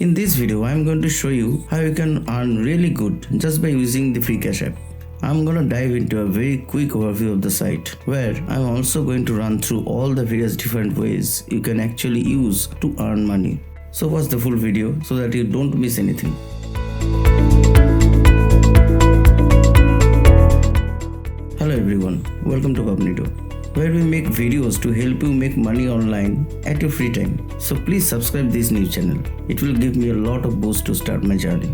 In this video, I am going to show you how you can earn really good just by using the Freecash app. I am going to dive into a very quick overview of the site, where I am also going to run through all the various different ways you can actually use to earn money. So watch the full video so that you don't miss anything. Hello everyone, welcome to Cognito, where we make videos to help you make money online at your free time. So please subscribe this new channel. It will give me a lot of boost to start my journey.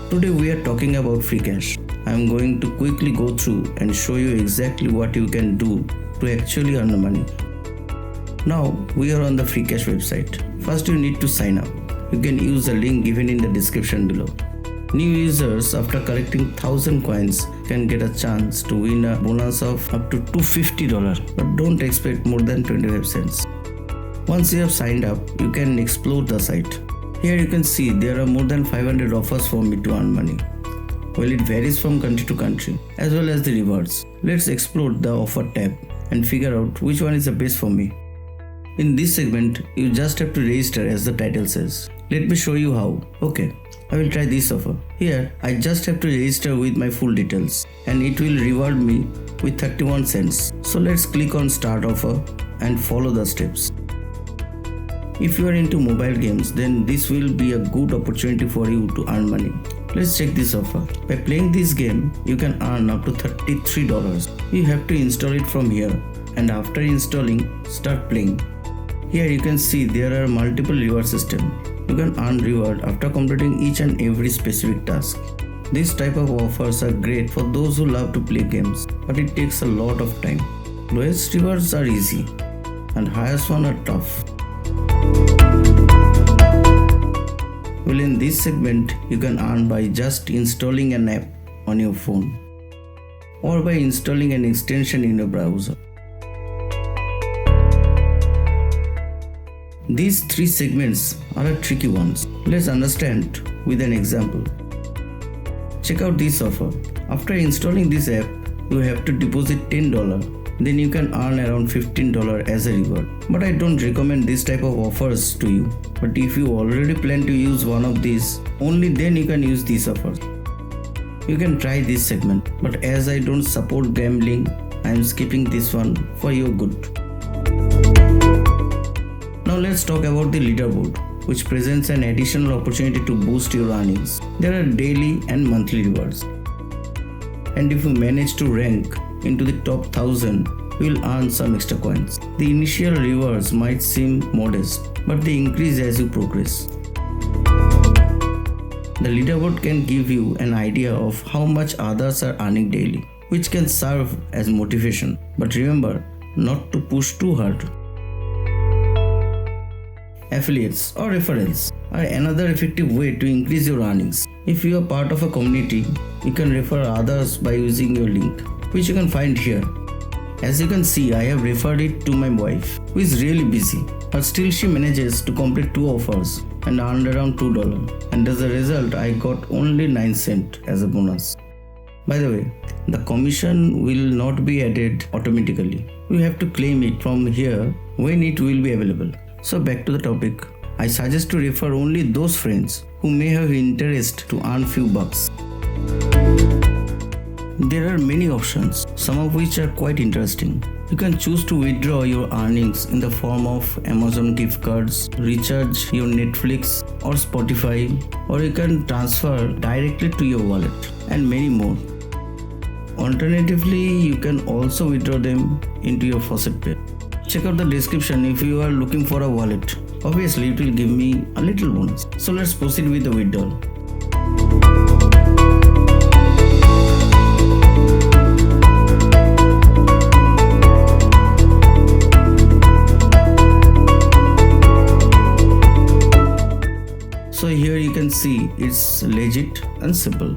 Today we are talking about Freecash. I am going to quickly go through and show you exactly what you can do to actually earn the money. Now we are on the Freecash website. First you need to sign up. You can use the link given in the description below. New users after collecting 1000 coins can get a chance to win a bonus of up to $250, but don't expect more than 25 cents. Once you have signed up, you can explore the site. Here you can see there are more than 500 offers for me to earn money. Well, it varies from country to country as well as the rewards. Let's explore the offer tab and figure out which one is the best for me. In this segment, you just have to register as the title says. Let me show you how. Okay, I will try this offer. Here, I just have to register with my full details and it will reward me with 31 cents. So let's click on start offer and follow the steps. If you are into mobile games, then this will be a good opportunity for you to earn money. Let's check this offer. By playing this game, you can earn up to $33. You have to install it from here, and after installing, start playing. Here you can see there are multiple reward systems. You can earn reward after completing each and every specific task. This type of offers are great for those who love to play games, but it takes a lot of time. Lowest rewards are easy, and highest ones are tough. Well, in this segment, you can earn by just installing an app on your phone or by installing an extension in your browser. These three segments are a tricky ones. Let's understand with an example. Check out this offer. After installing this app, you have to deposit $10. Then you can earn around $15 as a reward. But I don't recommend this type of offers to you. But if you already plan to use one of these, only then you can use these offers. You can try this segment, but as I don't support gambling, I am skipping this one for your good. Now let's talk about the leaderboard, which presents an additional opportunity to boost your earnings. There are daily and monthly rewards. And if you manage to rank into the top 1000, you will earn some extra coins. The initial rewards might seem modest, but they increase as you progress. The leaderboard can give you an idea of how much others are earning daily, which can serve as motivation. But remember not to push too hard. Affiliates or referrals are another effective way to increase your earnings. If you are part of a community, you can refer others by using your link, which you can find here. As you can see, I have referred it to my wife, who is really busy, but still she manages to complete 2 offers and earned around $2. And as a result, I got only 9 cents as a bonus. By the way, the commission will not be added automatically. You have to claim it from here when it will be available. So back to the topic. I suggest to refer only those friends who may have interest to earn few bucks. There are many options, some of which are quite interesting. You can choose to withdraw your earnings in the form of Amazon gift cards, recharge your Netflix or Spotify, or you can transfer directly to your wallet, and many more. Alternatively, you can also withdraw them into your faucet pay. Check out the description if you are looking for a wallet. Obviously, it will give me a little bonus. So let's proceed with the withdrawal. So here you can see it's legit and simple.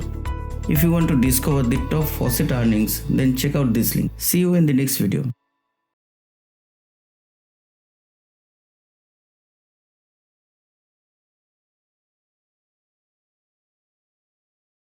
If you want to discover the top faucet earnings, then check out this link. See you in the next video.